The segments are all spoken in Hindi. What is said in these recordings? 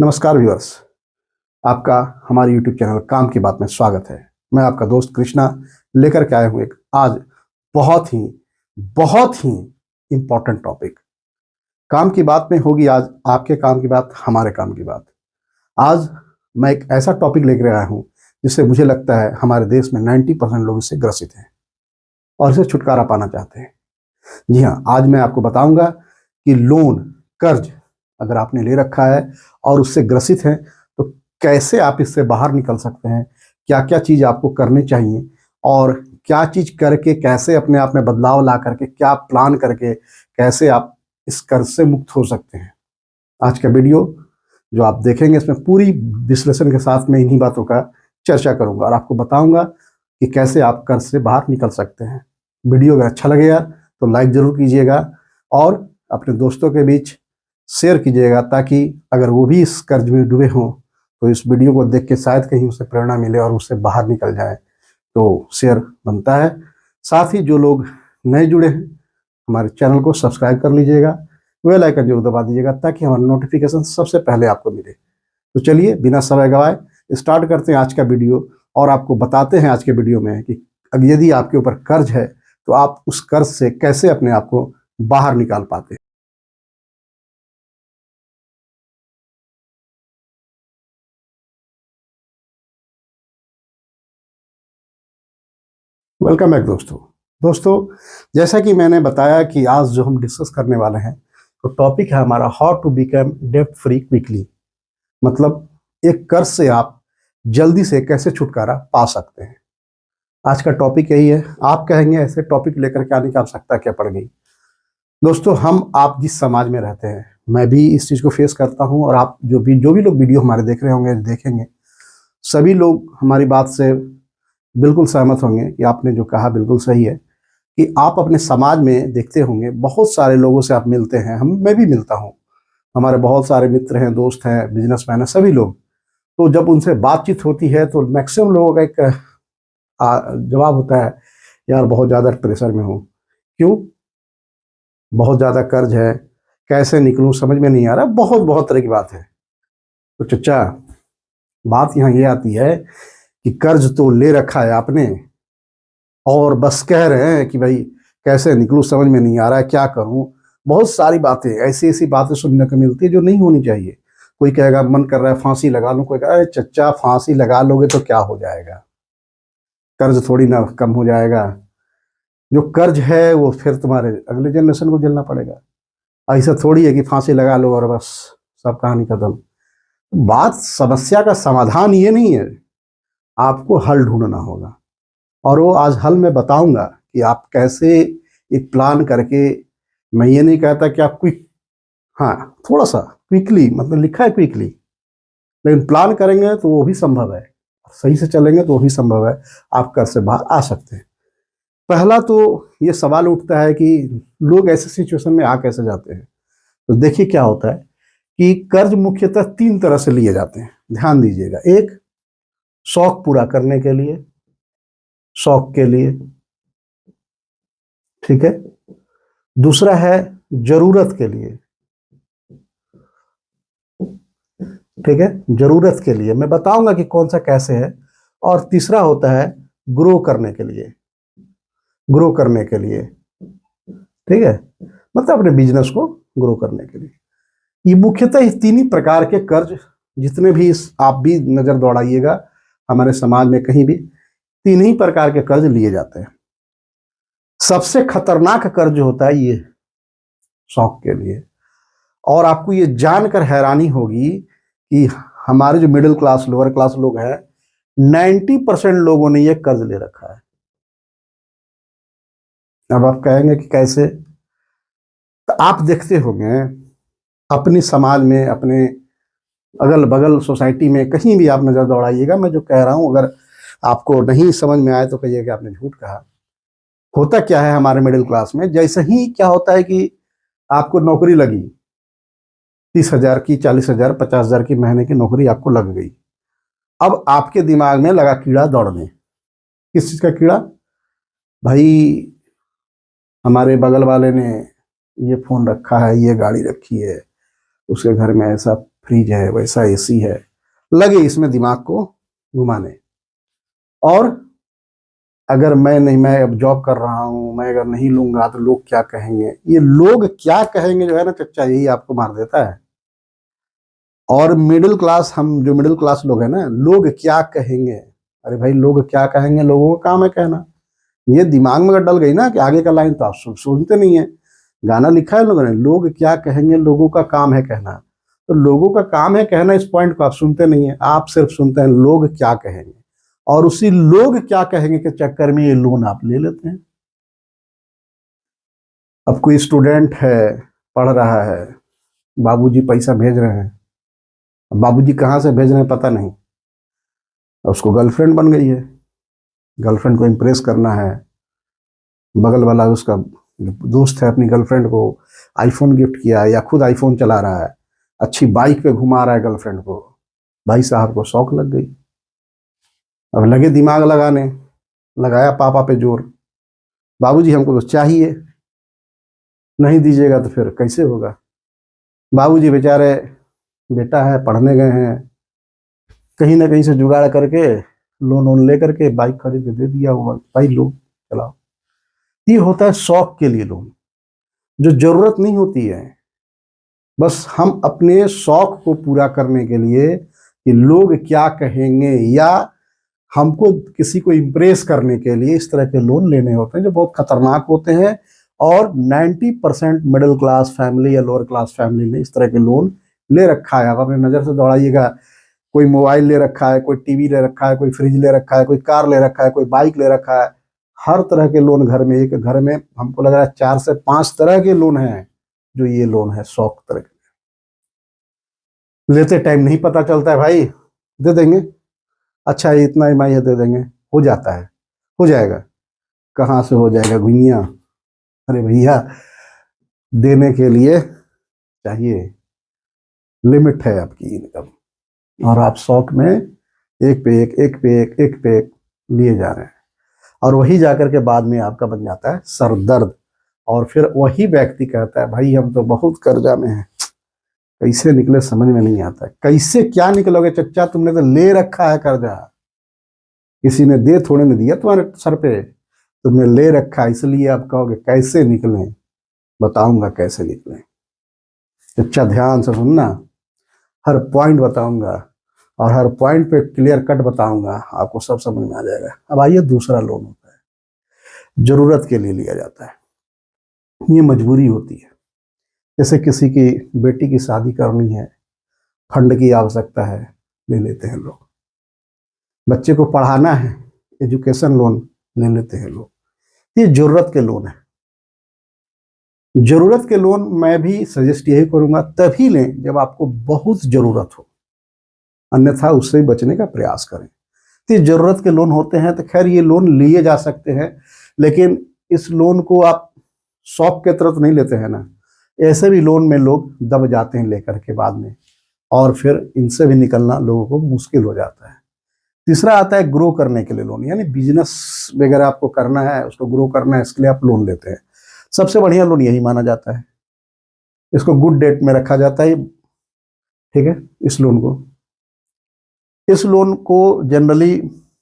नमस्कार व्यूअर्स, आपका हमारे YouTube चैनल काम की बात में स्वागत है। मैं आपका दोस्त कृष्णा लेकर के आया हूँ एक आज बहुत ही इम्पोर्टेंट टॉपिक। काम की बात में होगी आज आपके काम की बात, हमारे काम की बात। आज मैं एक ऐसा टॉपिक लेकर आया हूँ जिससे मुझे लगता है हमारे देश में 90% लोग इससे ग्रसित हैं और इसे छुटकारा पाना चाहते हैं। जी हाँ, आज मैं आपको बताऊंगा कि लोन, कर्ज अगर आपने ले रखा है और उससे ग्रसित हैं तो कैसे आप इससे बाहर निकल सकते हैं, क्या क्या चीज़ आपको करनी चाहिए और क्या चीज़ करके कैसे अपने आप में बदलाव ला करके, क्या प्लान करके कैसे आप इस कर्ज से मुक्त हो सकते हैं। आज का वीडियो जो आप देखेंगे इसमें पूरी विश्लेषण के साथ मैं इन्हीं बातों का चर्चा करूंगा और आपको बताऊंगा कि कैसे आप कर्ज से बाहर निकल सकते हैं। वीडियो अगर अच्छा लगेगा तो लाइक ज़रूर कीजिएगा और अपने दोस्तों के बीच शेयर कीजिएगा ताकि अगर वो भी इस कर्ज में डूबे हों तो इस वीडियो को देख के शायद कहीं उसे प्रेरणा मिले और उससे बाहर निकल जाए, तो शेयर बनता है। साथ ही जो लोग नए जुड़े हैं हमारे चैनल को सब्सक्राइब कर लीजिएगा, बेल आइकन जरूर दबा दीजिएगा ताकि हमारा नोटिफिकेशन सबसे पहले आपको मिले। तो चलिए बिना समय गवाए स्टार्ट करते हैं आज का वीडियो और आपको बताते हैं आज के वीडियो में कि अब यदि आपके ऊपर कर्ज है तो आप उस कर्ज से कैसे अपने आप को बाहर निकाल पाते हैं। वेलकम बैक दोस्तों, जैसा कि मैंने बताया कि आज जो हम डिस्कस करने वाले हैं तो टॉपिक है हमारा हाउ टू बिकम डेब्ट फ्री क्विकली। मतलब एक कर्ज से आप जल्दी से कैसे छुटकारा पा सकते हैं। आज का टॉपिक यही है। आप कहेंगे ऐसे टॉपिक लेकर क्या निकाल सकता, क्या पड़ गई। दोस्तों, हम आप जिस समाज में रहते हैं मैं भी इस चीज़ को फेस करता हूँ और आप जो भी लोग वीडियो हमारे देख रहे होंगे, देखेंगे, सभी लोग हमारी बात से बिल्कुल सहमत होंगे कि आपने जो कहा बिल्कुल सही है कि आप अपने समाज में देखते होंगे बहुत सारे लोगों से आप मिलते हैं। मैं भी मिलता हूँ, हमारे बहुत सारे मित्र हैं, दोस्त हैं, बिजनेसमैन हैं, सभी लोग। तो जब उनसे बातचीत होती है तो मैक्सिमम लोगों का एक जवाब होता है, यार बहुत ज़्यादा प्रेशर में हूँ। क्यों? बहुत ज़्यादा कर्ज है, कैसे निकलूँ समझ में नहीं आ रहा। बहुत बहुत तरह की बात है। तो चचा, बात यहाँ ये आती है कि कर्ज तो ले रखा है आपने और बस कह रहे हैं कि भाई कैसे निकलूं समझ में नहीं आ रहा है, क्या करूं। बहुत सारी बातें, ऐसी ऐसी बातें सुनने को मिलती है जो नहीं होनी चाहिए। कोई कहेगा मन कर रहा है फांसी लगा लूं, कोई कहेगा अरे चच्चा फांसी लगा लोगे तो क्या हो जाएगा, कर्ज थोड़ी ना कम हो जाएगा। जो कर्ज है वो फिर तुम्हारे अगले जनरेशन को झेलना पड़ेगा। ऐसा थोड़ी है कि फांसी लगा लो और बस सब कहानी खत्म। बात, समस्या का समाधान ये नहीं है, आपको हल ढूंढना होगा और वो आज हल मैं बताऊंगा कि आप कैसे एक प्लान करके। मैं ये नहीं कहता कि आप क्विक, हाँ थोड़ा सा क्विकली, मतलब लिखा है क्विकली, लेकिन प्लान करेंगे तो वो भी संभव है, सही से चलेंगे तो वो भी संभव है। आप कर्ज से बाहर आ सकते हैं। पहला तो ये सवाल उठता है कि लोग ऐसे सिचुएशन में आ कैसे जाते हैं। तो देखिए क्या होता है कि कर्ज मुख्यतः तीन तरह से लिए जाते हैं, ध्यान दीजिएगा। एक, शौक पूरा करने के लिए, शौक के लिए, ठीक है। दूसरा है जरूरत के लिए, ठीक है, जरूरत के लिए मैं बताऊंगा कि कौन सा कैसे है। और तीसरा होता है ग्रो करने के लिए, ग्रो करने के लिए, ठीक है, मतलब अपने बिजनेस को ग्रो करने के लिए। ये मुख्यतः इस तीन ही प्रकार के कर्ज, जितने भी आप भी नजर दौड़ाइएगा हमारे समाज में कहीं भी, तीन ही प्रकार के कर्ज लिए जाते हैं। सबसे खतरनाक कर्ज होता है ये शौक के लिए। और आपको ये जानकर हैरानी होगी कि हमारे जो मिडिल क्लास, लोअर क्लास लोग हैं, 90% लोगों ने ये कर्ज ले रखा है। अब आप कहेंगे कि कैसे। तो आप देखते होंगे अपनी समाज में, अपने अगल बगल सोसाइटी में, कहीं भी आप नजर दौड़ाइएगा, मैं जो कह रहा हूं अगर आपको नहीं समझ में आए तो कहिए कि आपने झूठ कहा। होता क्या है हमारे मिडिल क्लास में, जैसे ही क्या होता है कि आपको नौकरी लगी, 30,000 की, 40,000, 50,000 की महीने की नौकरी आपको लग गई। अब आपके दिमाग में लगा कीड़ा दौड़ने। किस चीज का कीड़ा? भाई हमारे बगल वाले ने ये फोन रखा है, ये गाड़ी रखी है, उसके घर में ऐसा फ्रिज है, वैसा एसी है, लगे इसमें दिमाग को घुमाने। और अगर मैं अब जॉब कर रहा हूँ, मैं अगर नहीं लूंगा तो लोग क्या कहेंगे, ये लोग क्या कहेंगे जो है ना चच्चा, यही आपको मार देता है। और मिडिल क्लास, हम जो मिडिल क्लास लोग हैं ना, लोग क्या कहेंगे, अरे भाई लोग क्या कहेंगे, लोगों का काम है कहना। ये दिमाग में अगर डल गई ना कि आगे का लाइन, तो आप सुनते नहीं है। गाना लिखा है लोगों ने, लोग क्या कहेंगे, लोगों का काम है कहना। तो लोगों का काम है कहना, इस पॉइंट को आप सुनते नहीं है, आप सिर्फ सुनते हैं लोग क्या कहेंगे। और उसी लोग क्या कहेंगे के चक्कर में ये लोन आप ले लेते हैं। अब कोई स्टूडेंट है, पढ़ रहा है, बाबूजी पैसा भेज रहे हैं, बाबूजी कहाँ से भेज रहे हैं पता नहीं, उसको गर्लफ्रेंड बन गई है, गर्लफ्रेंड को इम्प्रेस करना है, बगल वाला उसका दोस्त है अपनी गर्लफ्रेंड को आईफोन गिफ्ट किया है या खुद आईफोन चला रहा है, अच्छी बाइक पे घुमा रहा है गर्लफ्रेंड को, भाई साहब को शौक लग गई। अब लगे दिमाग लगाने, लगाया पापा पे जोर, बाबूजी हमको तो चाहिए, नहीं दीजिएगा तो फिर कैसे होगा। बाबूजी बेचारे, बेटा है, पढ़ने गए हैं, कहीं ना कहीं से जुगाड़ करके लोन वोन ले करके बाइक खरीद के दे दिया, वो भाई लो चलाओ। ये होता है शौक के लिए लोन, जो जरूरत नहीं होती है। बस हम अपने शौक को पूरा करने के लिए कि लोग क्या कहेंगे, या हमको किसी को इम्प्रेस करने के लिए इस तरह के लोन लेने होते हैं, जो बहुत खतरनाक होते हैं। और 90% मिडिल क्लास फैमिली या लोअर क्लास फैमिली ने इस तरह के लोन ले रखा है। आप अपने नज़र से दौड़ाइएगा, कोई मोबाइल ले रखा है, कोई टीवी ले रखा है, कोई फ्रिज ले रखा है, कोई कार ले रखा है, कोई बाइक ले रखा है, हर तरह के लोन घर में, एक घर में हमको लग रहा है 4 से 5 तरह के लोन हैं, जो ये लोन है शौक तरह के। लेते टाइम नहीं पता चलता है, भाई दे देंगे, अच्छा ये इतना ईएमआई है दे देंगे, हो जाता है, हो जाएगा, कहाँ से हो जाएगा गुइया। अरे भैया, देने के लिए चाहिए, लिमिट है आपकी इनकम, और आप शौक में एक पे एक, एक पे एक, एक पे एक लिए जा रहे हैं। और वही जाकर के बाद में आपका बन जाता है सरदर्द। और फिर वही व्यक्ति कहता है भाई हम तो बहुत कर्जा में हैं, कैसे निकले समझ में नहीं आता। कैसे क्या निकलोगे चच्चा, तुमने तो ले रखा है कर्जा, किसी ने दे थोड़े ने दिया तुम्हारे सर पे, तुमने ले रखा, इसलिए आप कहोगे कैसे निकलें। बताऊंगा कैसे निकलें, चच्चा ध्यान से सुनना, हर पॉइंट बताऊंगा, और हर पॉइंट पे क्लियर कट बताऊंगा, आपको सब समझ में आ जाएगा। अब आइए, दूसरा लोन होता है, जरूरत के लिए लिया जाता है, ये मजबूरी होती है। जैसे किसी की बेटी की शादी करनी है, फंड की आवश्यकता है, ले लेते हैं लोग। बच्चे को पढ़ाना है, एजुकेशन लोन ले लेते हैं लोग। ये जरूरत के लोन है। जरूरत के लोन मैं भी सजेस्ट यही करूंगा तभी लें जब आपको बहुत जरूरत हो, अन्यथा उससे बचने का प्रयास करें। तो ये जरूरत के लोन होते हैं, तो खैर ये लोन लिए जा सकते हैं, लेकिन इस लोन को आप शौक के तरफ नहीं लेते हैं ना। ऐसे भी लोन में लोग दब जाते हैं लेकर के बाद में, और फिर इनसे भी निकलना लोगों को मुश्किल हो जाता है। तीसरा आता है ग्रो करने के लिए लोन, यानी बिजनेस वगैरह आपको करना है, उसको ग्रो करना है, इसके लिए आप लोन लेते हैं। सबसे बढ़िया लोन यही माना जाता है, इसको गुड डेट में रखा जाता है, ठीक है। इस लोन को जनरली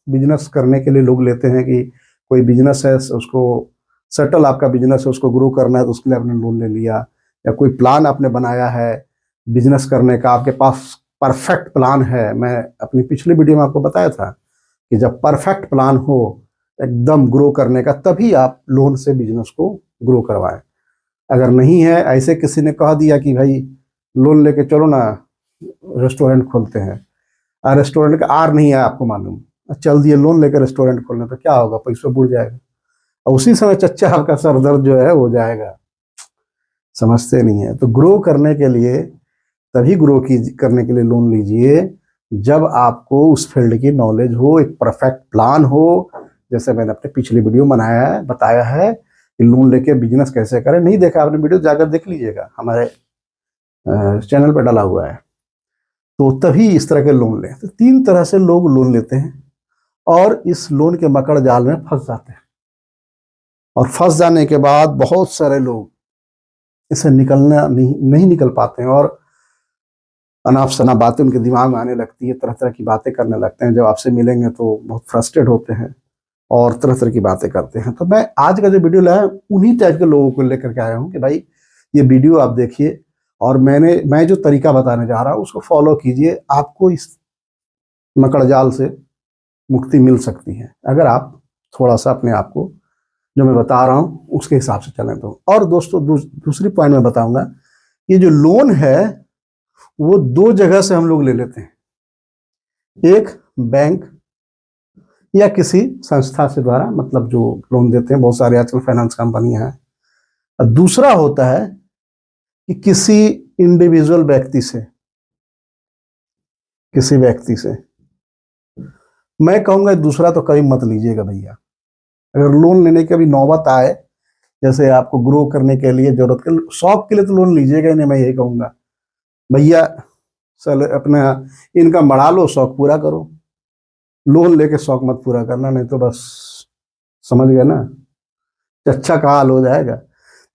बिजनेस करने के लिए लोग लेते हैं कि कोई बिजनेस है, उसको सेटल, आपका बिजनेस है, उसको ग्रो करना है, तो उसके लिए आपने लोन ले लिया। या कोई प्लान आपने बनाया है बिजनेस करने का, आपके पास परफेक्ट प्लान है। मैं अपनी पिछली वीडियो में आपको बताया था कि जब परफेक्ट प्लान हो एकदम ग्रो करने का, तभी आप लोन से बिजनेस को ग्रो करवाएं। अगर नहीं है, ऐसे किसी ने कह दिया कि भाई लोन लेके चलो ना रेस्टोरेंट खोलते हैं, रेस्टोरेंट का आर नहीं है आपको मालूम, चल दिए लोन लेकर रेस्टोरेंट खोलने, तो क्या होगा, पैसा बुड़ जाएगा, और उसी समय चच्चा आपका सर दर्द जो है हो जाएगा। समझते नहीं है। तो ग्रो करने के लिए, तभी ग्रो की करने के लिए लोन लीजिए जब आपको उस फील्ड की नॉलेज हो, एक परफेक्ट प्लान हो। जैसे मैंने अपने पिछली वीडियो बनाया है, बताया है कि लोन लेके बिजनेस कैसे करें। नहीं देखा आपने वीडियो, जाकर देख लीजिएगा, हमारे चैनल पर डाला हुआ है। तो तभी इस तरह के लोन लें। तो 3 तरह से लोग लोन लेते हैं, और इस लोन के मकड़ जाल में फंस जाते हैं, और फंस जाने के बाद बहुत सारे लोग इसे निकलना नहीं निकल पाते हैं। और अनाप शनाप बातें उनके दिमाग में आने लगती है, तरह तरह की बातें करने लगते हैं। जब आपसे मिलेंगे तो बहुत फ्रस्ट्रेट होते हैं और तरह तरह की बातें करते हैं। तो मैं आज का जो वीडियो लाया उन्हीं टाइप के लोगों को लेकर के आया हूँ कि भाई ये वीडियो आप देखिए और मैं जो तरीका बताने जा रहा हूँ उसको फॉलो कीजिए। आपको इस मकड़जाल से मुक्ति मिल सकती है अगर आप थोड़ा सा अपने आप को जो मैं बता रहा हूँ उसके हिसाब से चलें तो। और दोस्तों दूसरी पॉइंट मैं बताऊंगा, ये जो लोन है वो दो जगह से हम लोग ले लेते हैं। एक बैंक या किसी संस्था से द्वारा, मतलब जो लोन देते हैं, बहुत सारे आजकल फाइनेंस कंपनियां हैं। और दूसरा होता है कि किसी इंडिविजुअल व्यक्ति से, किसी व्यक्ति से। मैं कहूंगा दूसरा तो कभी मत लीजिएगा भैया। अगर लोन लेने की अभी नौबत आए, जैसे आपको ग्रो करने के लिए जरूरत के शौक के लिए, तो लोन लीजिएगा ही नहीं। मैं यही कहूंगा भैया चल अपना इनकम बढ़ा लो, शौक पूरा करो। लोन लेके शौक मत पूरा करना, नहीं तो बस समझ गए ना, अच्छा का हाल हो जाएगा।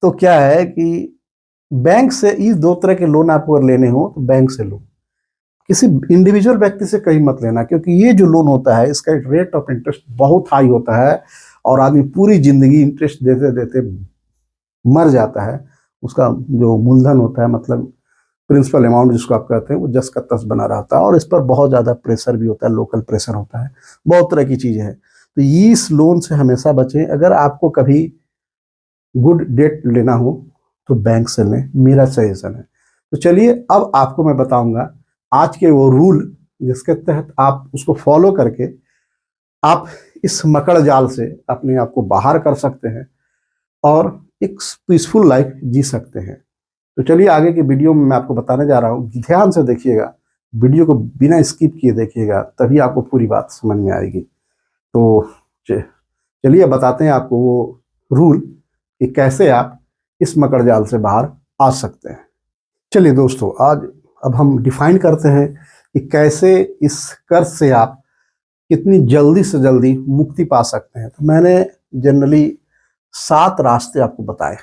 तो क्या है कि बैंक से इस दो तरह के लोन आपको अगर लेने हो तो बैंक से लो, किसी इंडिविजुअल व्यक्ति से कहीं मत लेना, क्योंकि ये जो लोन होता है इसका रेट ऑफ इंटरेस्ट बहुत हाई होता है और आदमी पूरी जिंदगी इंटरेस्ट देते देते मर जाता है। उसका जो मूलधन होता है, मतलब प्रिंसिपल अमाउंट जिसको आप कहते हैं, वो जस का तस बना रहता है और इस पर बहुत ज़्यादा प्रेशर भी होता है, लोकल प्रेशर होता है, बहुत तरह की चीज़ें हैं। तो इस लोन से हमेशा बचें। अगर आपको कभी गुड डेट लेना हो तो बैंक से लें, मेरा सजेशन है। तो चलिए अब आपको मैं बताऊंगा आज के वो रूल जिसके तहत आप उसको फॉलो करके आप इस मकड़ जाल से अपने आप को बाहर कर सकते हैं और एक पीसफुल लाइफ जी सकते हैं। तो चलिए आगे की वीडियो में मैं आपको बताने जा रहा हूँ, ध्यान से देखिएगा, वीडियो को बिना स्किप किए देखिएगा, तभी आपको पूरी बात समझ में आएगी। तो चलिए बताते हैं आपको वो रूल कि कैसे आप इस मकड़ जाल से बाहर आ सकते हैं। चलिए दोस्तों, आज अब हम डिफाइन करते हैं कि कैसे इस कर्ज से आप कितनी जल्दी से जल्दी मुक्ति पा सकते हैं। तो मैंने जनरली 7 रास्ते आपको बताए।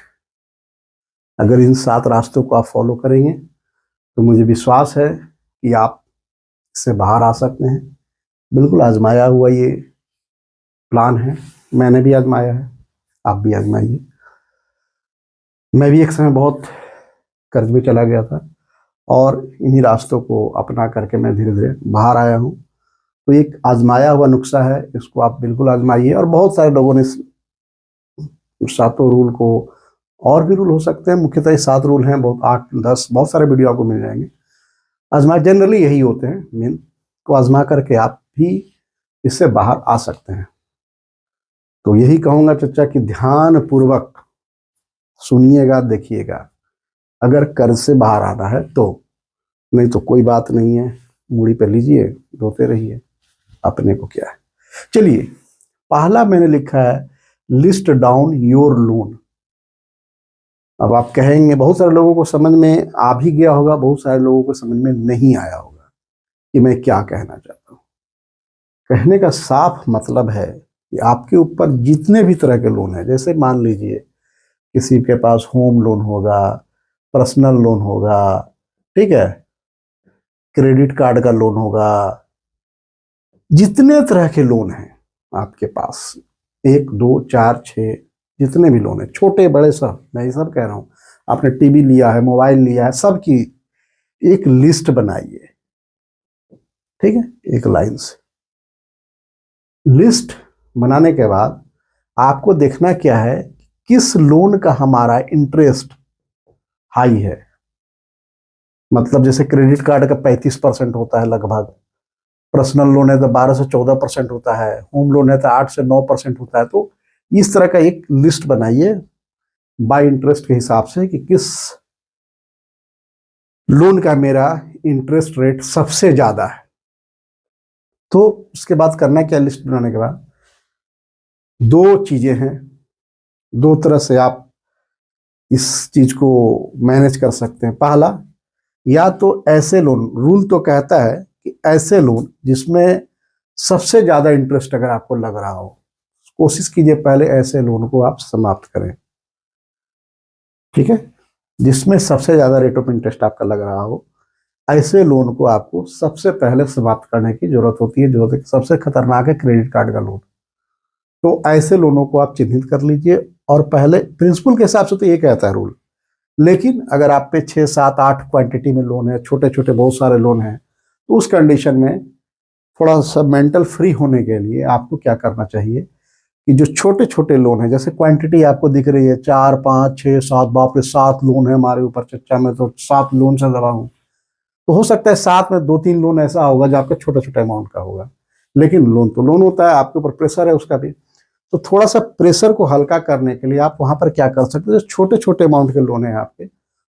अगर इन 7 रास्तों को आप फॉलो करेंगे तो मुझे विश्वास है कि आप इससे बाहर आ सकते हैं। बिल्कुल आजमाया हुआ ये प्लान है, मैंने भी आजमाया है, आप भी आजमाइए। मैं भी एक समय बहुत कर्ज में चला गया था और इन्हीं रास्तों को अपना करके मैं धीरे धीरे बाहर आया हूँ। तो एक आजमाया हुआ नुस्खा है, इसको आप बिल्कुल आजमाइए। और बहुत सारे लोगों ने इस 7 रूल को, और भी रूल हो सकते हैं, मुख्यतः 7 रूल हैं, बहुत 8-10 बहुत सारे वीडियो आपको मिल जाएंगे। आजमा जनरली यही होते हैं मेन, को आजमा करके आप भी इससे बाहर आ सकते हैं। तो यही कहूँगा चचा कि ध्यान पूर्वक सुनिएगा, देखिएगा। अगर कर्ज से बाहर आना है तो, नहीं तो कोई बात नहीं है, मूड़ी पे लीजिए, रोते रहिए, अपने को क्या है। चलिए, पहला मैंने लिखा है लिस्ट डाउन योर लोन। अब आप कहेंगे, बहुत सारे लोगों को समझ में आ भी गया होगा, बहुत सारे लोगों को समझ में नहीं आया होगा कि मैं क्या कहना चाहता हूँ। कहने का साफ मतलब है कि आपके ऊपर जितने भी तरह के लोन है, जैसे मान लीजिए किसी के पास होम लोन होगा, पर्सनल लोन होगा, ठीक है, क्रेडिट कार्ड का लोन होगा, जितने तरह के लोन हैं आपके पास, 1 2 4 6 जितने भी लोन है, छोटे बड़े सब, मैं ये सब कह रहा हूँ। आपने टीवी लिया है, मोबाइल लिया है, सब की एक लिस्ट बनाइए, ठीक है, एक लाइन से। लिस्ट बनाने के बाद आपको देखना क्या है, किस लोन का हमारा इंटरेस्ट हाई है। मतलब जैसे क्रेडिट कार्ड का 35% होता है लगभग, पर्सनल लोन है तो 12 से 14% होता है, होम लोन है तो 8 से 9% होता है। तो इस तरह का एक लिस्ट बनाइए बाय इंटरेस्ट के हिसाब से कि किस लोन का मेरा इंटरेस्ट रेट सबसे ज्यादा है। तो उसके बाद करना क्या, लिस्ट बनाने के बाद 2 चीजें हैं, 2 तरह से आप इस चीज को मैनेज कर सकते हैं। पहला, या तो ऐसे लोन, रूल तो कहता है कि ऐसे लोन जिसमें सबसे ज्यादा इंटरेस्ट अगर आपको लग रहा हो, कोशिश कीजिए पहले ऐसे लोन को आप समाप्त करें, ठीक है, जिसमें सबसे ज्यादा रेट ऑफ इंटरेस्ट आपका लग रहा हो, ऐसे लोन को आपको सबसे पहले समाप्त करने की जरूरत होती है। जो सबसे खतरनाक है क्रेडिट कार्ड का लोन। तो ऐसे लोनों को आप चिन्हित कर लीजिए, और पहले प्रिंसिपल के हिसाब से तो ये कहता है रूल, लेकिन अगर आप पे 6, 7, 8 क्वांटिटी में लोन है, छोटे छोटे बहुत सारे लोन हैं, तो उस कंडीशन में थोड़ा सा मेंटल फ्री होने के लिए आपको क्या करना चाहिए कि जो छोटे छोटे लोन है, जैसे क्वांटिटी आपको दिख रही है 4, 5, 6, 7, बाप रे 7 लोन है हमारे ऊपर, चच्चा मैं तो 7 लोन से दबा हूँ। तो हो सकता है 7 में 2-3 लोन ऐसा होगा जो आपका छोटा छोटा अमाउंट का होगा, लेकिन लोन तो लोन होता है, आपके ऊपर प्रेशर है उसका भी। तो थोड़ा सा प्रेशर को हल्का करने के लिए आप वहां पर क्या कर सकते हैं, जो छोटे छोटे अमाउंट के लोन है आपके,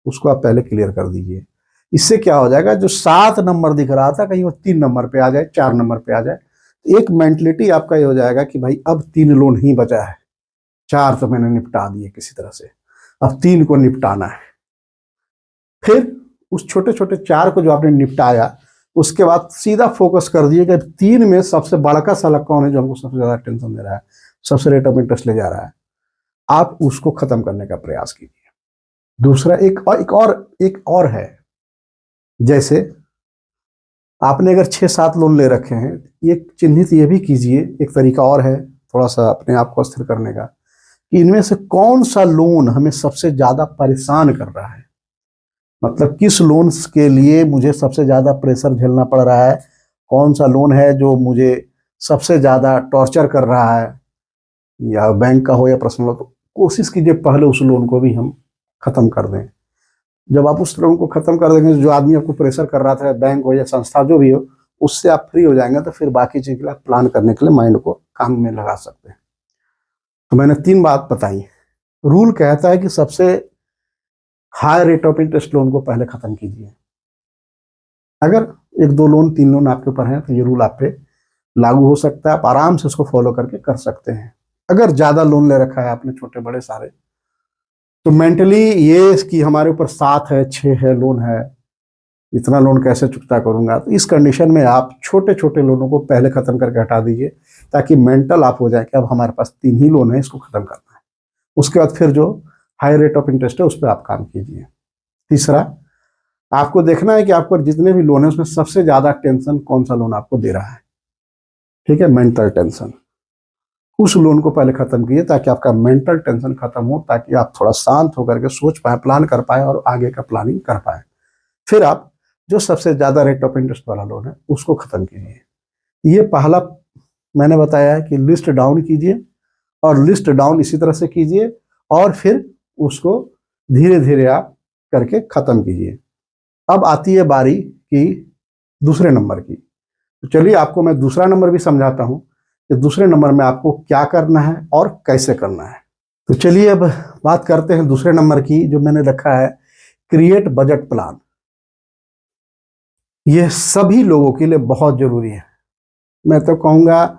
उसको आप पहले क्लियर कर दीजिए। इससे क्या हो जाएगा, जो 7 नंबर दिख रहा था कहीं वो 3 नंबर पे आ जाए, 4 नंबर पे आ जाए। एक मेंटलिटी आपका ये हो जाएगा कि भाई अब 3 लोन ही बचा है, 4 तो मैंने निपटा दिए किसी तरह से, अब 3 को निपटाना है। फिर उस छोटे छोटे 4 को जो आपने निपटाया, उसके बाद सीधा फोकस कर दिए कि 3 में सबसे बड़ा का साला कौन है जो हमको सबसे ज्यादा टेंशन दे रहा है, सबसे रेट ऑफ इंटरेस्ट ले जा रहा है, आप उसको खत्म करने का प्रयास कीजिए। दूसरा एक और है, जैसे आपने अगर 6-7 लोन ले रखे हैं, एक चिन्हित ये भी कीजिए, एक तरीका और है थोड़ा सा अपने आप को स्थिर करने का, कि इनमें से कौन सा लोन हमें सबसे ज्यादा परेशान कर रहा है, मतलब किस लोन के लिए मुझे सबसे ज्यादा प्रेशर झेलना पड़ रहा है, कौन सा लोन है जो मुझे सबसे ज्यादा टॉर्चर कर रहा है, या बैंक का हो या पर्सनल हो। तो कोशिश कीजिए पहले उस लोन को भी हम खत्म कर दें। जब आप उस लोन को खत्म कर देंगे, जो आदमी आपको प्रेशर कर रहा था, बैंक हो या संस्था जो भी हो, उससे आप फ्री हो जाएंगे, तो फिर बाकी चीज के लिए प्लान करने के लिए माइंड को काम में लगा सकते हैं। तो मैंने 3 बात बताई। रूल कहता है कि सबसे high rate of interest loan को पहले खत्म कीजिए। अगर 1, 2 लोन, 3 लोन आपके ऊपर हैं, तो ये रूल आप पे लागू हो सकता है, आप आराम से उसको फॉलो करके कर सकते हैं। अगर ज्यादा लोन ले रखा है आपने, छोटे बड़े सारे, तो मेंटली ये कि हमारे ऊपर 7 है, 6 है लोन है, इतना लोन कैसे चुकता करूंगा, तो इस कंडीशन में आप छोटे छोटे लोनों को पहले खत्म करके हटा दीजिए, ताकि मेंटल आप हो जाए कि अब हमारे पास 3 ही लोन है, इसको खत्म करना है। उसके बाद फिर जो हाई रेट ऑफ इंटरेस्ट है उस पर आप काम कीजिए। तीसरा, आपको देखना है कि आपको जितने भी लोन है उसमें सबसे ज्यादा टेंशन कौन सा लोन आपको दे रहा है। ठीक है, मेंटल टेंशन, उस लोन को पहले खत्म कीजिए, ताकि आपका मेंटल टेंशन खत्म हो, ताकि आप थोड़ा शांत होकर के सोच पाए, प्लान कर पाए और आगे का प्लानिंग कर पाए। फिर आप जो सबसे ज्यादा रेट ऑफ इंटरेस्ट वाला लोन है उसको खत्म कीजिए। ये पहला मैंने बताया है कि लिस्ट डाउन कीजिए, और लिस्ट डाउन इसी तरह से कीजिए, और फिर उसको धीरे धीरे आप करके खत्म कीजिए। अब आती है बारी की दूसरे नंबर की। तो चलिए आपको मैं दूसरा नंबर भी समझाता हूं कि दूसरे नंबर में आपको क्या करना है और कैसे करना है। तो चलिए अब बात करते हैं दूसरे नंबर की, जो मैंने रखा है क्रिएट बजट प्लान। यह सभी लोगों के लिए बहुत जरूरी है। मैं तो कहूंगा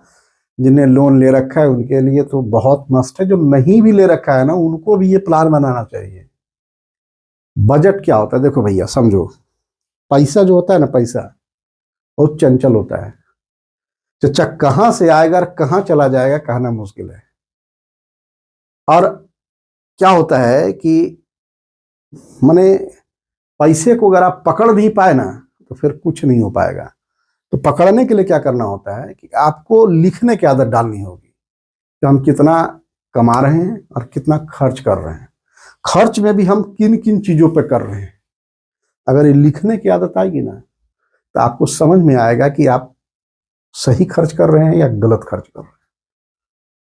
जिन्हें लोन ले रखा है उनके लिए तो बहुत मस्त है, जो नहीं भी ले रखा है ना, उनको भी ये प्लान बनाना चाहिए। बजट क्या होता है, देखो भैया समझो, पैसा जो होता है ना, पैसा बहुत चंचल होता है। चचा कहाँ से आएगा और कहाँ चला जाएगा कहना मुश्किल है। और क्या होता है कि माने पैसे को अगर आप पकड़ नहीं पाए ना, तो फिर कुछ नहीं हो पाएगा। तो पकड़ने के लिए क्या करना होता है कि आपको लिखने की आदत डालनी होगी कि हम कितना कमा रहे हैं और कितना खर्च कर रहे हैं, खर्च में भी हम किन किन चीजों पे कर रहे हैं। अगर ये लिखने की आदत आएगी ना, तो आपको समझ में आएगा कि आप सही खर्च कर रहे हैं या गलत खर्च कर रहे हैं।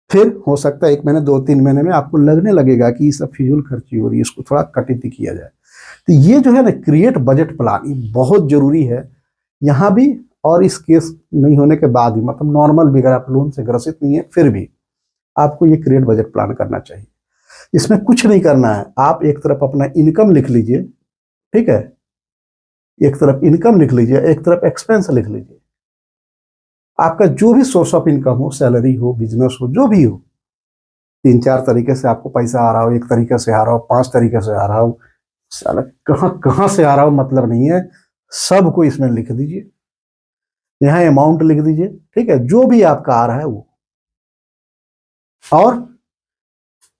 फिर हो सकता है 1 महीने, 2-3 महीने में आपको लगने लगेगा कि ये सब फिजूल खर्ची हो रही है, इसको थोड़ा कटौती किया जाए। तो ये जो है ना क्रिएट बजट प्लान, ये बहुत जरूरी है यहाँ भी। और इस केस नहीं होने के बाद भी, मतलब नॉर्मल भी, अगर आप लोन से ग्रसित नहीं है फिर भी आपको ये क्रिएट बजट प्लान करना चाहिए। इसमें कुछ नहीं करना है, आप एक तरफ अपना इनकम लिख लीजिए, ठीक है, एक तरफ इनकम लिख लीजिए, एक तरफ एक्सपेंस लिख लीजिए। आपका जो भी सोर्स ऑफ इनकम हो, सैलरी हो, बिजनेस हो, जो भी हो, 3-4 तरीके से आपको पैसा आ रहा हो, 1 तरीके से आ रहा हो, 5 तरीके से आ रहा हो, साला कहाँ कहाँ से आ रहा हो मतलब नहीं है, सबको इसमें लिख दीजिए, यहाँ अमाउंट लिख दीजिए, ठीक है, जो भी आपका आ रहा है वो। और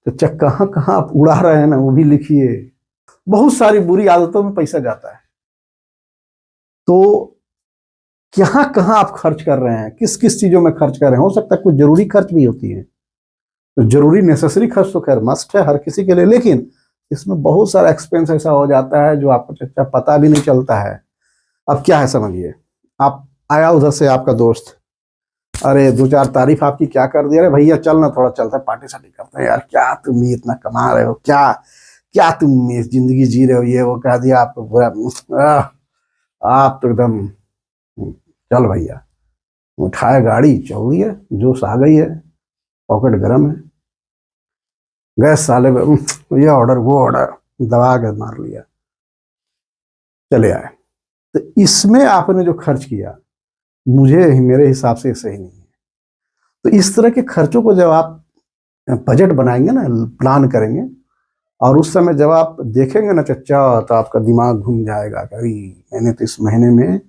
तो कहाँ कहाँ आप उड़ा रहे हैं ना, वो भी लिखिए। बहुत सारी बुरी आदतों में पैसा जाता है, तो कहाँ कहाँ आप खर्च कर रहे हैं, किस किस चीजों में खर्च कर रहे हैं। हो सकता है कुछ जरूरी खर्च भी होती है, तो जरूरी नेसेसरी खर्च तो खैर मस्ट है हर किसी के लिए, लेकिन इसमें बहुत सारा एक्सपेंस ऐसा हो जाता है जो आपको चच्चा पता भी नहीं चलता है। अब क्या है समझिए, आप आया उधर से आपका दोस्त, अरे दो चार तारीफ आपकी क्या कर दिया, अरे भैया चल ना थोड़ा चलते हैं पार्टी शार्टी करते हैं, यार क्या तुम ये इतना कमा रहे हो, क्या क्या तुम ये जिंदगी जी रहे हो, ये वो कह दिया आपको पूरा। आप तो एकदम चल भैया, उठाए गाड़ी चल दिया, जोश आ गई है, पॉकेट गर्म है, गैस साले ये ऑर्डर वो ऑर्डर दबा के मार लिया, चले आए। तो इसमें आपने जो खर्च किया, मुझे मेरे हिसाब से सही नहीं है। तो इस तरह के खर्चों को जब आप बजट बनाएंगे ना, प्लान करेंगे, और उस समय जब आप देखेंगे ना चच्चा, तो आपका दिमाग घूम जाएगा कि अरे मैंने तो इस महीने में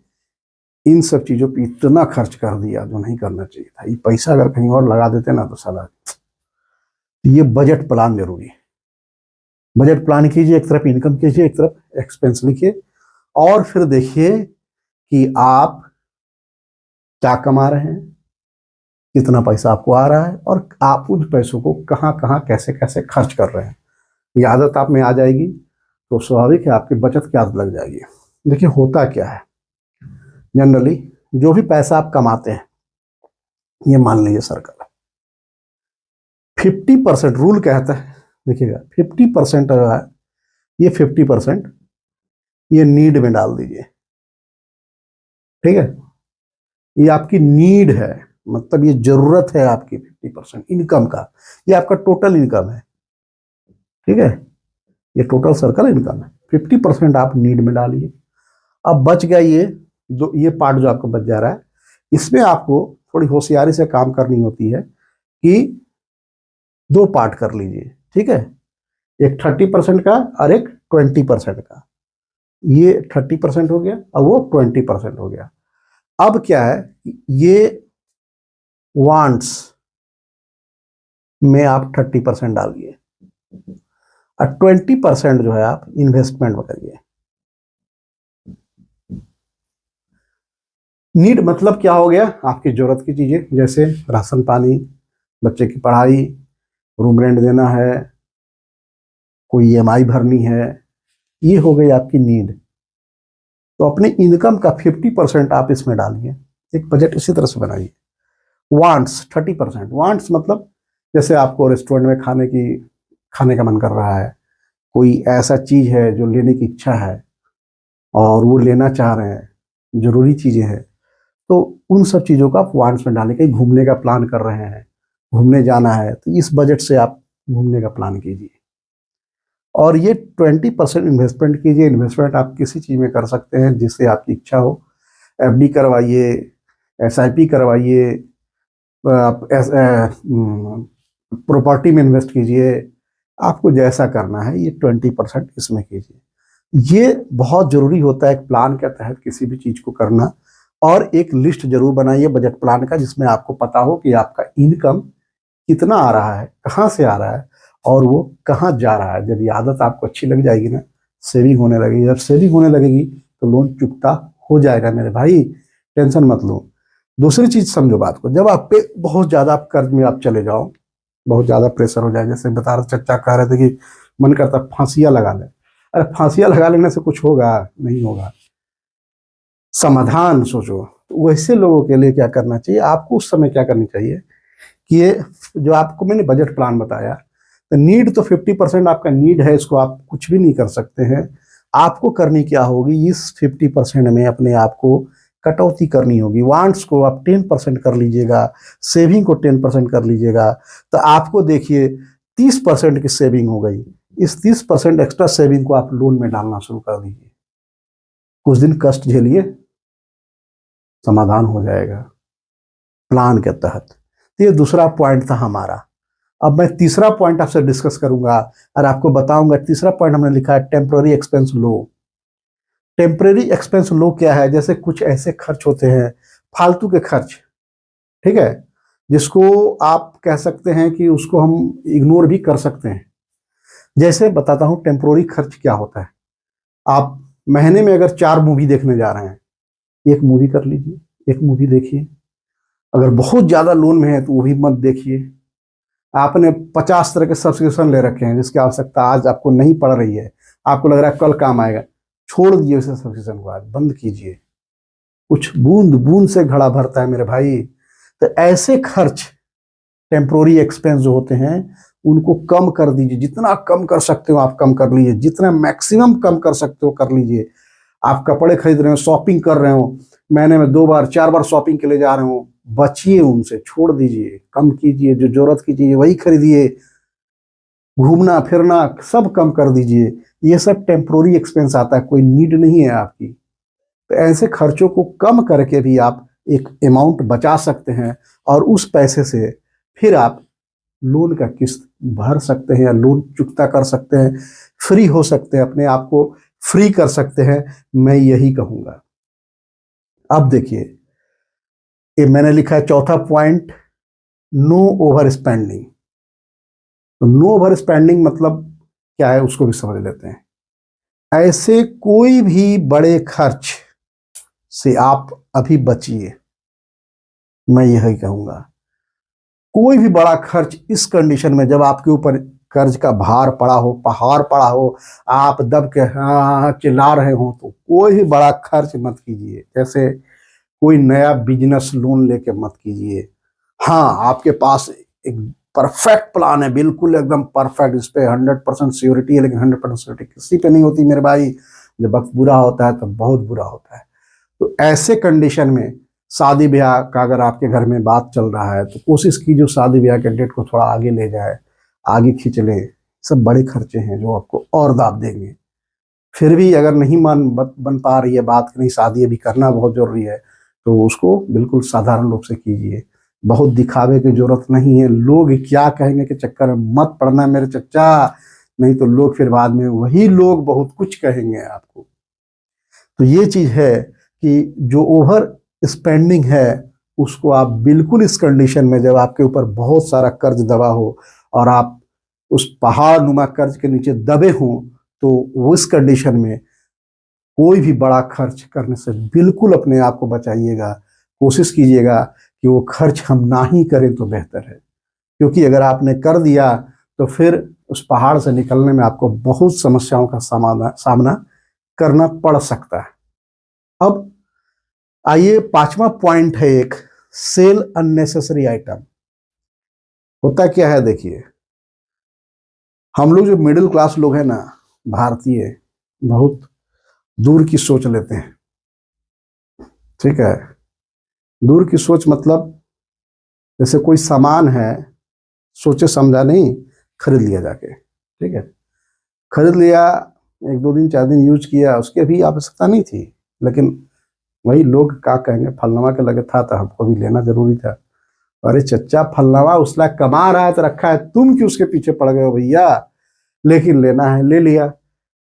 इन सब चीजों पे इतना खर्च कर दिया जो नहीं करना चाहिए था, ये पैसा अगर कहीं और लगा देते ना तो साला। ये बजट प्लान जरूरी है। बजट प्लान कीजिए, एक तरफ इनकम कीजिए, एक तरफ एक्सपेंस लिखिए, और फिर देखिए कि आप क्या कमा रहे हैं, कितना पैसा आपको आ रहा है, और आप उन पैसों को कहाँ कहाँ कैसे कैसे खर्च कर रहे हैं। ये आदत आप में आ जाएगी तो स्वाभाविक है आपकी बचत की आदत लग जाएगी। देखिए होता क्या है, जनरली जो भी पैसा आप कमाते हैं, ये मान लीजिए सर्कल 50% रूल कहता है, देखिएगा 50% है, ये 50% ये नीड में डाल दीजिए, ठीक है। ये आपकी नीड है, मतलब ये जरूरत है आपकी 50% इनकम का, ये आपका टोटल इनकम है, ठीक है। ये टोटल सर्कल इनकम है, 50% आप नीड में डालिए। अब बच गया ये पार्ट जो आपको बच जा रहा है, इसमें आपको थोड़ी होशियारी से काम करनी होती है कि दो पार्ट कर लीजिए, ठीक है। एक 30% का और एक 20% का। ये 30% हो गया और वो 20% हो गया। अब क्या है, ये वांट्स में आप 30% डालिए और 20% जो है आप इन्वेस्टमेंट में करिए। नीड मतलब क्या हो गया, आपकी जरूरत की चीजें, जैसे राशन पानी, बच्चे की पढ़ाई, रूम रेंट देना है, कोई ईएमआई भरनी है, ये हो गई आपकी नीड। तो अपने इनकम का 50% आप इसमें डालिए, एक बजट इसी तरह से बनाइए। वांट्स 30%, वांट्स मतलब जैसे आपको रेस्टोरेंट में खाने का मन कर रहा है, कोई ऐसा चीज है जो लेने की इच्छा है और वो लेना चाह रहे हैं, जरूरी चीजें हैं, तो उन सब चीजों को आप वांट्स में डालें। कहीं घूमने का प्लान कर रहे हैं, घूमने जाना है, तो इस बजट से आप घूमने का प्लान कीजिए। और ये 20% इन्वेस्टमेंट कीजिए। इन्वेस्टमेंट आप किसी चीज में कर सकते हैं जिससे आपकी इच्छा हो, एफडी करवाइए, एसआईपी करवाइए, आप प्रॉपर्टी में इन्वेस्ट कीजिए, आपको जैसा करना है, ये 20% इसमें कीजिए। ये बहुत जरूरी होता है एक प्लान के तहत किसी भी चीज को करना। और एक लिस्ट जरूर बनाइए बजट प्लान का, जिसमें आपको पता हो कि आपका इनकम कितना आ रहा है, कहाँ से आ रहा है और वो कहाँ जा रहा है। जब ये आदत आपको अच्छी लग जाएगी ना, सेविंग होने लगेगी। जब सेविंग होने लगेगी तो लोन चुकता हो जाएगा मेरे भाई, टेंशन मत लो। दूसरी चीज समझो बात को, जब आप पे बहुत ज्यादा आप कर्ज में आप चले जाओ, बहुत ज्यादा प्रेशर हो जाए, जैसे बता रहे चच्चा कह रहे थे कि मन करता फांसियां लगा ले, अरे फांसियां लगा लेने से कुछ होगा नहीं होगा, समाधान सोचो। तो वैसे लोगों के लिए क्या करना चाहिए आपको, उस समय क्या करनी चाहिए कि ये जो आपको मैंने बजट प्लान बताया, तो नीड तो 50% आपका नीड है, इसको आप कुछ भी नहीं कर सकते हैं। आपको करनी क्या होगी, इस 50% में अपने आप को कटौती करनी होगी। वांट्स को आप 10% कर लीजिएगा, सेविंग को 10% कर लीजिएगा, तो आपको देखिए 30% की सेविंग हो गई। इस 30% एक्स्ट्रा सेविंग को आप लोन में डालना शुरू कर दीजिए, कुछ दिन कष्ट झेलिए, समाधान हो जाएगा प्लान के तहत। तो ये दूसरा पॉइंट था हमारा। अब मैं तीसरा पॉइंट आपसे डिस्कस करूंगा और आपको बताऊंगा। तीसरा पॉइंट हमने लिखा है टेम्पररी एक्सपेंस लो। टेम्पररी एक्सपेंस लो क्या है, जैसे कुछ ऐसे खर्च होते हैं, फालतू के खर्च, ठीक है, जिसको आप कह सकते हैं कि उसको हम इग्नोर भी कर सकते हैं। जैसे बताता हूं टेम्पररी खर्च क्या होता है। आप महीने में अगर 4 मूवी देखने जा रहे हैं, एक मूवी कर लीजिए, एक मूवी देखिए। अगर बहुत ज़्यादा लोन में है तो वो भी मत देखिए। आपने 50 तरह के सब्सक्रिप्शन ले रखे हैं जिसकी आवश्यकता आज आपको नहीं पड़ रही है, आपको लग रहा है कल काम आएगा, छोड़ दीजिए उस सब्सक्रिप्शन को, आज बंद कीजिए। कुछ बूंद बूंद से घड़ा भरता है मेरे भाई। तो ऐसे खर्च, टेम्पोररी एक्सपेंस जो होते हैं, उनको कम कर दीजिए। जितना कम कर सकते हो आप कम कर लीजिए, जितना मैक्सिमम कम कर सकते हो कर लीजिए। आप कपड़े खरीद रहे हो, शॉपिंग कर रहे हो, महीने में 2 बार 4 बार शॉपिंग के लिए जा रहे हो, बचिए उनसे, छोड़ दीजिए, कम कीजिए। जो जरूरत की चीज़ वही खरीदिए। घूमना फिरना सब कम कर दीजिए। ये सब टेम्पोररी एक्सपेंस आता है, कोई नीड नहीं है आपकी। तो ऐसे खर्चों को कम करके भी आप एक अमाउंट बचा सकते हैं और उस पैसे से फिर आप लोन का किस्त भर सकते हैं या लोन चुकता कर सकते हैं, फ्री हो सकते हैं, अपने आप को फ्री कर सकते हैं। मैं यही कहूँगा। अब देखिए, ये मैंने लिखा है चौथा पॉइंट, नो ओवर स्पेंडिंग। तो नो ओवर स्पेंडिंग मतलब क्या है उसको भी समझ लेते हैं। ऐसे कोई भी बड़े खर्च से आप अभी बचिए, मैं यही कहूंगा। कोई भी बड़ा खर्च इस कंडीशन में, जब आपके ऊपर कर्ज का भार पड़ा हो, पहाड़ पड़ा हो, आप दब के हाँ चिल्ला रहे हो, तो कोई भी बड़ा खर्च मत कीजिए। जैसे कोई नया बिजनेस लोन लेके मत कीजिए। हाँ, आपके पास एक परफेक्ट प्लान है, बिल्कुल एकदम परफेक्ट, इस पे 100% श्योरिटी है, लेकिन 100% श्योरिटी किसी पे नहीं होती मेरे भाई। जब वक्त बुरा होता है तो बहुत बुरा होता है। तो ऐसे कंडीशन में शादी ब्याह का अगर आपके घर में बात चल रहा है तो कोशिश कीजिए शादी ब्याह के डेट को थोड़ा आगे ले जाए, आगे खींच ले। सब बड़े खर्चे हैं जो आपको और दाब देंगे। फिर भी अगर नहीं बन पा रही है बात कि नहीं शादी अभी करना बहुत जरूरी है, तो उसको बिल्कुल साधारण रूप से कीजिए। बहुत दिखावे की जरूरत नहीं है। लोग क्या कहेंगे के चक्कर में मत पड़ना मेरे चच्चा, नहीं तो लोग फिर बाद में वही लोग बहुत कुछ कहेंगे आपको। तो ये चीज है कि जो ओवर स्पेंडिंग है उसको आप बिल्कुल इस कंडीशन में, जब आपके ऊपर बहुत सारा कर्ज दबा हो और आप उस पहाड़ नुमा कर्ज के नीचे दबे हों, तो उस कंडीशन में कोई भी बड़ा खर्च करने से बिल्कुल अपने आप को बचाइएगा। कोशिश कीजिएगा कि वो खर्च हम ना ही करें तो बेहतर है, क्योंकि अगर आपने कर दिया तो फिर उस पहाड़ से निकलने में आपको बहुत समस्याओं का सामना करना पड़ सकता है। अब आइए, 5वां पॉइंट है एक, सेल अननेसेसरी आइटम। होता क्या है देखिए, हम लोग जो मिडिल क्लास लोग हैं ना, भारतीय, बहुत दूर की सोच लेते हैं। ठीक है, दूर की सोच मतलब जैसे कोई सामान है, सोचे समझा नहीं, खरीद लिया जाके। ठीक है, खरीद लिया, 1-2 दिन 4 दिन यूज किया, उसके भी आवश्यकता नहीं थी, लेकिन वही लोग क्या कहेंगे, फलनवा के लगे था तो हमको भी लेना जरूरी था। अरे चच्चा, फलनवा उस लाख कमा रहा है तो रखा है, तुम क्यों उसके पीछे पड़ गए हो भैया। लेकिन लेना है, ले लिया,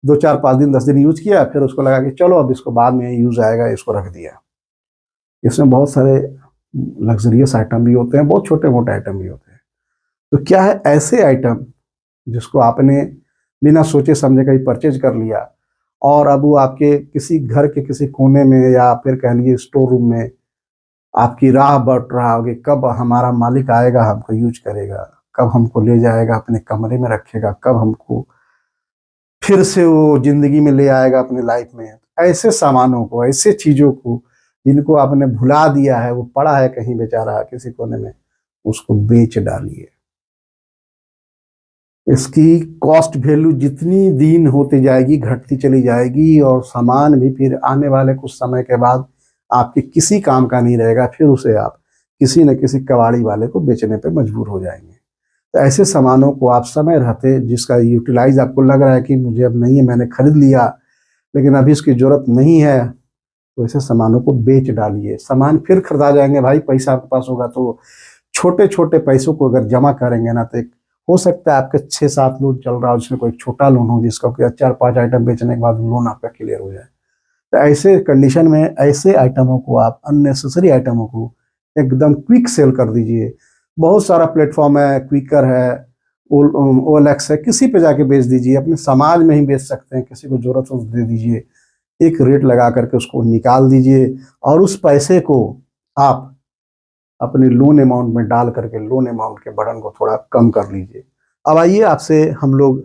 2-4-5 दिन 10 दिन यूज किया, फिर उसको लगा कि चलो अब इसको बाद में यूज आएगा, इसको रख दिया। इसमें बहुत सारे लग्जरियस आइटम भी होते हैं, बहुत छोटे मोटे आइटम भी होते हैं। तो क्या है, ऐसे आइटम जिसको आपने बिना सोचे समझे कहीं परचेज कर लिया और अब वो आपके किसी घर के किसी कोने में या फिर कह लीजिए स्टोर रूम में आपकी राह बट रहा होगी, कब हमारा मालिक आएगा हमको यूज करेगा, कब हमको ले जाएगा अपने कमरे में रखेगा, कब हमको फिर से वो जिंदगी में ले आएगा अपने लाइफ में। ऐसे सामानों को, ऐसे चीजों को जिनको आपने भुला दिया है, वो पड़ा है कहीं बेचारा किसी कोने में, उसको बेच डालिए। इसकी कॉस्ट वैल्यू जितनी दिन होती जाएगी घटती चली जाएगी और सामान भी फिर आने वाले कुछ समय के बाद आपके किसी काम का नहीं रहेगा, फिर उसे आप किसी न किसी कबाड़ी वाले को बेचने पे मजबूर हो जाएंगे। तो ऐसे सामानों को आप समय रहते, जिसका यूटिलाइज आपको लग रहा है कि मुझे अब नहीं है, मैंने खरीद लिया लेकिन अभी इसकी जरूरत नहीं है, तो ऐसे सामानों को बेच डालिए। सामान फिर खरीदा जाएंगे भाई, पैसा आपके पास होगा तो। छोटे छोटे पैसों को अगर जमा करेंगे ना, तो एक हो सकता है आपके 6-7 लोन चल रहा हो जिसमें कोई छोटा लोन हो, जिसका कोई 4-5 आइटम बेचने के बाद लोन आपका क्लियर हो जाए। तो ऐसे कंडीशन में ऐसे आइटमों को, आप अननेसेसरी आइटमों को एकदम क्विक सेल कर दीजिए। बहुत सारा प्लेटफॉर्म है, क्विकर है, OLX है, किसी पे जाके बेच दीजिए। अपने समाज में ही बेच सकते हैं, किसी को जरूरत हो दे दीजिए। एक रेट लगा करके उसको निकाल दीजिए और उस पैसे को आप अपने लोन अमाउंट में डाल करके लोन अमाउंट के बर्डन को थोड़ा कम कर लीजिए। अब आइए आपसे हम लोग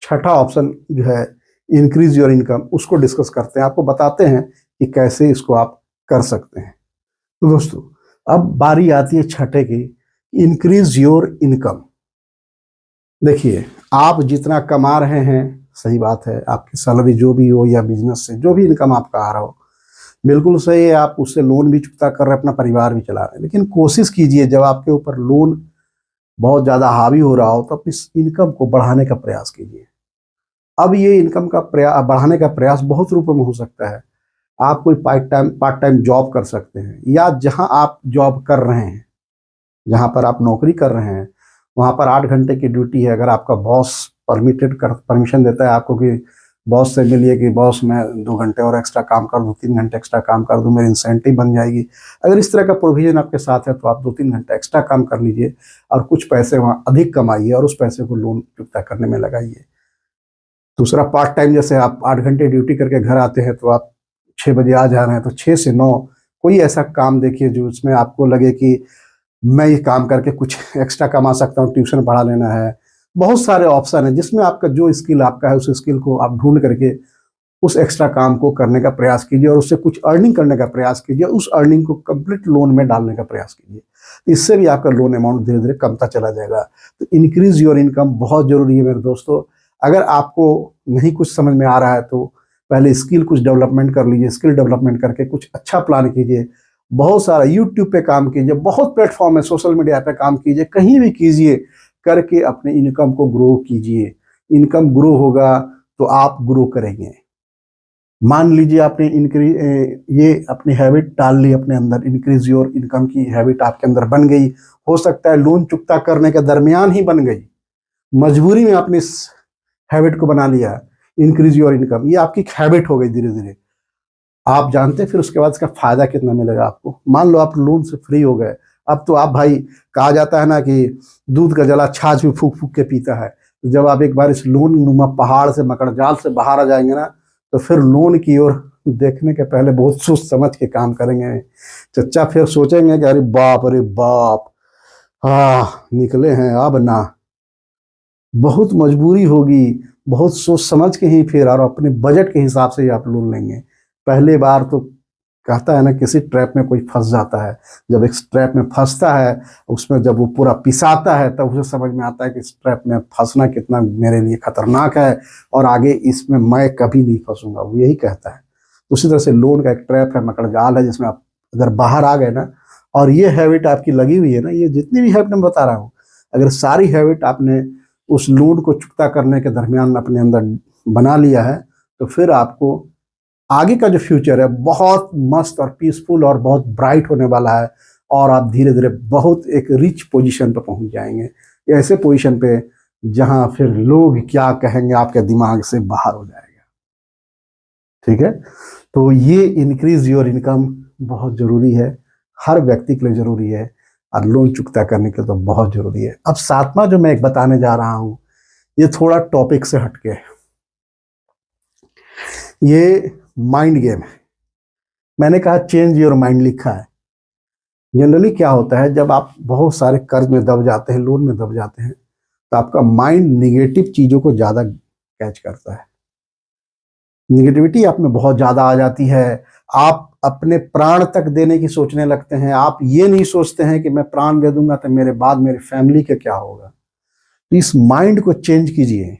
छठा ऑप्शन जो है इंक्रीज योर इनकम, उसको डिस्कस करते हैं, आपको बताते हैं कि कैसे इसको आप कर सकते हैं। तो दोस्तों अब बारी आती है छठे की, इंक्रीज योर इनकम। देखिए आप जितना कमा रहे हैं, सही बात है, आपकी सैलरी जो भी हो या बिजनेस से जो भी इनकम आपका आ रहा हो बिल्कुल सही है, आप उससे लोन भी चुकता कर रहे हैं, अपना परिवार भी चला रहे हैं, लेकिन कोशिश कीजिए जब आपके ऊपर लोन बहुत ज़्यादा हावी हो रहा हो तो अपनी इनकम को बढ़ाने का प्रयास कीजिए। अब ये इनकम का प्रयास बढ़ाने का प्रयास बहुत रूपों में हो सकता है। आप कोई पार्ट टाइम जॉब कर सकते हैं, या जहां आप जॉब कर रहे हैं, जहां पर आप नौकरी कर रहे हैं वहां पर 8 घंटे की ड्यूटी है। अगर आपका बॉस परमिशन देता है आपको कि बॉस से मिलिए कि बॉस मैं 2 घंटे और एक्स्ट्रा काम कर दूँ, 3 घंटे एक्स्ट्रा काम कर दूँ, मेरी इंसेंटिव बन जाएगी। अगर इस तरह का प्रोविजन आपके साथ है तो आप 2-3 घंटे एक्स्ट्रा काम कर लीजिए और कुछ पैसे वहाँ अधिक कमाइए और उस पैसे को लोन चुकता करने में लगाइए। दूसरा पार्ट टाइम, जैसे आप 8 घंटे ड्यूटी करके घर आते हैं तो आप 6 बजे आ जा रहे हैं, तो 6 से 9 कोई ऐसा काम देखिए जो उसमें आपको लगे कि मैं ये काम करके कुछ एक्स्ट्रा कमा सकता हूँ, ट्यूशन पढ़ा लेना है। बहुत सारे ऑप्शन हैं जिसमें आपका जो स्किल आपका है उस स्किल को आप ढूंढ करके उस एक्स्ट्रा काम को करने का प्रयास कीजिए और उससे कुछ अर्निंग करने का प्रयास कीजिए, उस अर्निंग को कंप्लीट लोन में डालने का प्रयास कीजिए। इससे भी आपका लोन अमाउंट धीरे धीरे कमता चला जाएगा। तो इंक्रीज योर इनकम बहुत जरूरी है मेरे दोस्तों। अगर आपको नहीं कुछ समझ में आ रहा है तो पहले स्किल कुछ डेवलपमेंट कर लीजिए, स्किल डेवलपमेंट करके कुछ अच्छा प्लान कीजिए। बहुत सारा यूट्यूब पे काम कीजिए, बहुत प्लेटफॉर्म है, सोशल मीडिया पे काम कीजिए, कहीं भी कीजिए, करके अपने इनकम को ग्रो कीजिए। इनकम ग्रो होगा तो आप ग्रो करेंगे। मान लीजिए आपने ये अपनी हैबिट डाल ली अपने अंदर, इंक्रीज योर इनकम की हैबिट आपके अंदर बन गई, हो सकता है लोन चुकता करने के दरमियान ही बन गई, मजबूरी में आपने इस हैबिट को बना लिया, इंक्रीज योर इनकम, ये आपकी हैबिट हो गई धीरे धीरे। आप जानते हैं फिर उसके बाद इसका फायदा कितना मिलेगा आपको। मान लो आप लोन से फ्री हो गए, अब तो आप भाई, कहा जाता है ना कि दूध का जला छाछ भी फूक फूक के पीता है। तो जब आप एक बार इस लोन नुमा पहाड़ से, मकड़जाल से बाहर आ जाएंगे ना, तो फिर लोन की ओर देखने के पहले बहुत सोच समझ के काम करेंगे। चच्चा फिर सोचेंगे कि अरे बाप, अरे बाप, निकले हैं अब ना, बहुत मजबूरी होगी, बहुत सोच समझ के ही फिर और अपने बजट के हिसाब से ही आप लोन लेंगे। पहले बार तो कहता है ना, किसी ट्रैप में कोई फंस जाता है, जब एक ट्रैप में फंसता है उसमें जब वो पूरा पिसाता है तब उसे समझ में आता है कि इस ट्रैप में फंसना कितना मेरे लिए खतरनाक है और आगे इसमें मैं कभी नहीं फंसूंगा, वो यही कहता है। उसी तरह से लोन का एक ट्रैप है, मकड़जाल है, जिसमें आप अगर बाहर आ गए ना, और ये हैबिट आपकी लगी हुई है ना, ये जितनी भी हैबिट मैं बता रहा हूँ, अगर सारी हैबिट आपने उस लोन को चुकता करने के दरमियान अपने अंदर बना लिया है, तो फिर आपको आगे का जो फ्यूचर है बहुत मस्त और पीसफुल और बहुत ब्राइट होने वाला है और आप धीरे धीरे बहुत एक रिच पोजीशन पर पहुंच जाएंगे, ऐसे पोजीशन पे जहां फिर लोग क्या कहेंगे आपके दिमाग से बाहर हो जाएगा। ठीक है, तो ये इंक्रीज योर इनकम बहुत जरूरी है, हर व्यक्ति के लिए जरूरी है और लोन चुकता करने के लिए तो बहुत जरूरी है। अब सातवां जो मैं एक बताने जा रहा हूं, ये थोड़ा टॉपिक से हटके है, ये माइंड गेम है। मैंने कहा चेंज योर माइंड लिखा है। जनरली क्या होता है, जब आप बहुत सारे कर्ज में दब जाते हैं, लोन में दब जाते हैं, तो आपका माइंड निगेटिव चीजों को ज्यादा कैच करता है, निगेटिविटी आप में बहुत ज्यादा आ जाती है। आप अपने प्राण तक देने की सोचने लगते हैं। आप ये नहीं सोचते हैं कि मैं प्राण दे दूंगा तो मेरे बाद मेरी फैमिली का क्या होगा। तो इस माइंड को चेंज कीजिए।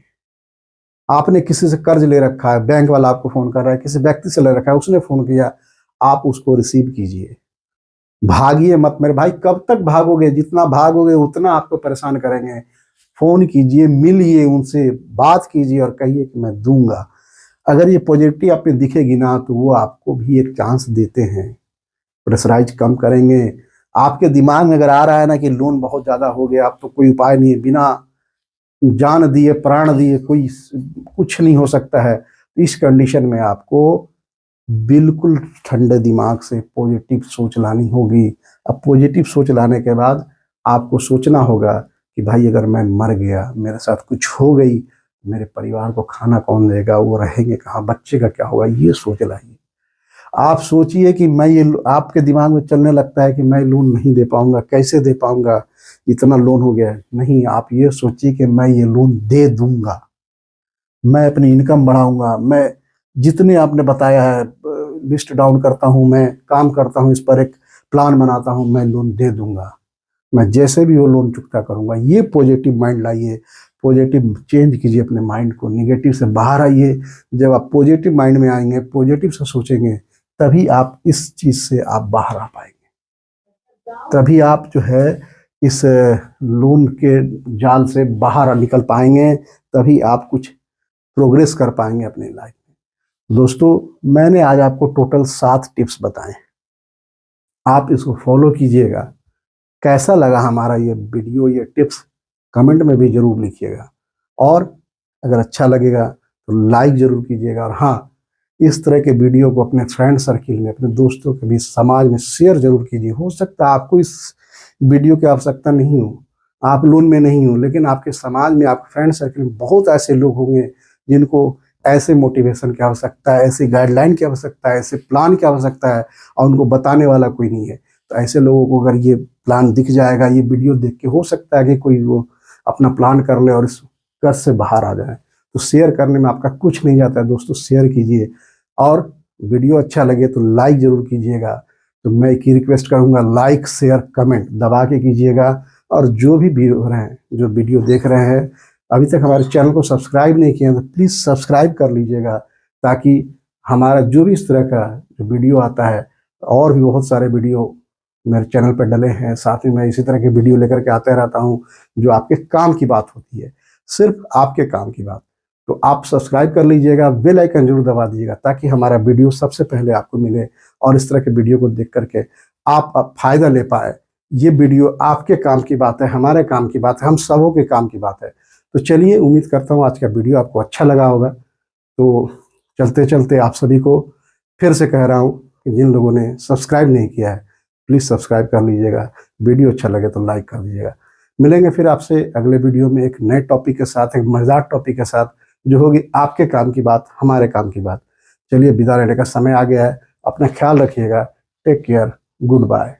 आपने किसी से कर्ज ले रखा है, बैंक वाला आपको फोन कर रहा है, किसी व्यक्ति से ले रखा है, उसने फोन किया, आप उसको रिसीव कीजिए। भागिए मत मेरे भाई, कब तक भागोगे, जितना भागोगे उतना आपको परेशान करेंगे। फोन कीजिए, मिलिए उनसे, बात कीजिए और कहिए कि मैं दूंगा। अगर ये पॉजिटिविटी आप में दिखेगी ना, तो वो आपको भी एक चांस देते हैं, प्रेशराइज कम करेंगे। आपके दिमाग में अगर आ रहा है ना कि लोन बहुत ज्यादा हो गया, अब तो कोई उपाय नहीं है, बिना जान दिए प्राण दिए कोई कुछ नहीं हो सकता है, इस कंडीशन में आपको बिल्कुल ठंडे दिमाग से पॉजिटिव सोच लानी होगी। अब पॉजिटिव सोच लाने के बाद आपको सोचना होगा कि भाई अगर मैं मर गया, मेरे साथ कुछ हो गई, मेरे परिवार को खाना कौन देगा, वो रहेंगे कहाँ, बच्चे का क्या होगा, ये सोच लाइए। आप सोचिए कि मैं ये, आपके दिमाग में चलने लगता है कि मैं लोन नहीं दे पाऊंगा, कैसे दे पाऊंगा, इतना लोन हो गया है। नहीं, आप ये सोचिए कि मैं ये लोन दे दूंगा, मैं अपनी इनकम बढ़ाऊंगा, मैं जितने आपने बताया है लिस्ट डाउन करता हूं, मैं काम करता हूं, इस पर एक प्लान बनाता हूं, मैं लोन दे दूंगा, मैं जैसे भी वो लोन चुकता करूंगा। ये पॉजिटिव माइंड लाइए, पॉजिटिव चेंज कीजिए अपने माइंड को, निगेटिव से बाहर आइए। जब आप पॉजिटिव माइंड में आएंगे, पॉजिटिव से सोचेंगे, तभी आप इस चीज से आप बाहर आ पाएंगे, तभी आप जो है इस लोन के जाल से बाहर निकल पाएंगे, तभी आप कुछ प्रोग्रेस कर पाएंगे अपनी लाइफ में। दोस्तों, मैंने आज आपको टोटल 7 टिप्स बताए, आप इसको फॉलो कीजिएगा। कैसा लगा हमारा ये वीडियो, ये टिप्स, कमेंट में भी जरूर लिखिएगा, और अगर अच्छा लगेगा तो लाइक जरूर कीजिएगा। और हाँ, इस तरह के वीडियो को अपने फ्रेंड सर्किल में, अपने दोस्तों के बीच, समाज में शेयर जरूर कीजिए। हो सकता है आपको इस वीडियो की आवश्यकता नहीं हो, आप लोन में नहीं हो, लेकिन आपके समाज में, आपके फ्रेंड सर्किल में बहुत ऐसे लोग होंगे जिनको ऐसे मोटिवेशन की आवश्यकता है, ऐसी गाइडलाइन की आवश्यकता है, ऐसे प्लान की आवश्यकता है, और उनको बताने वाला कोई नहीं है। तो ऐसे लोगों को अगर ये प्लान दिख जाएगा, ये वीडियो देख के, हो सकता है कि कोई वो अपना प्लान कर ले और इस कर्ज से बाहर आ जाए। तो शेयर करने में आपका कुछ नहीं जाता है दोस्तों, शेयर कीजिए, और वीडियो अच्छा लगे तो लाइक जरूर कीजिएगा। तो मैं एक ही रिक्वेस्ट करूंगा, लाइक शेयर कमेंट दबा के कीजिएगा। और जो भी व्यू रहे हैं, जो वीडियो देख रहे हैं, अभी तक हमारे चैनल को सब्सक्राइब नहीं किया तो प्लीज़ सब्सक्राइब कर लीजिएगा, ताकि हमारा जो भी इस तरह का जो वीडियो आता है, और भी बहुत सारे वीडियो मेरे चैनल पर डले हैं, साथ में मैं इसी तरह के वीडियो लेकर के आते रहता हूँ, जो आपके काम की बात होती है, सिर्फ आपके काम की बात। तो आप सब्सक्राइब कर लीजिएगा, बेल आइकन जरूर दबा दीजिएगा, ताकि हमारा वीडियो सबसे पहले आपको मिले, और इस तरह के वीडियो को देख करके आप फायदा ले पाए। ये वीडियो आपके काम की बात है, हमारे काम की बात है, हम सबों के काम की बात है। तो चलिए, उम्मीद करता हूँ आज का वीडियो आपको अच्छा लगा होगा। तो चलते चलते आप सभी को फिर से कह रहा हूँ कि जिन लोगों ने सब्सक्राइब नहीं किया है, प्लीज़ सब्सक्राइब कर लीजिएगा, वीडियो अच्छा लगे तो लाइक कर दीजिएगा। मिलेंगे फिर आपसे अगले वीडियो में एक नए टॉपिक के साथ, एक मजेदार टॉपिक के साथ, जो होगी आपके काम की बात, हमारे काम की बात। चलिए, विदा लेने का समय आ गया है, अपना ख्याल रखिएगा, टेक केयर, गुड बाय।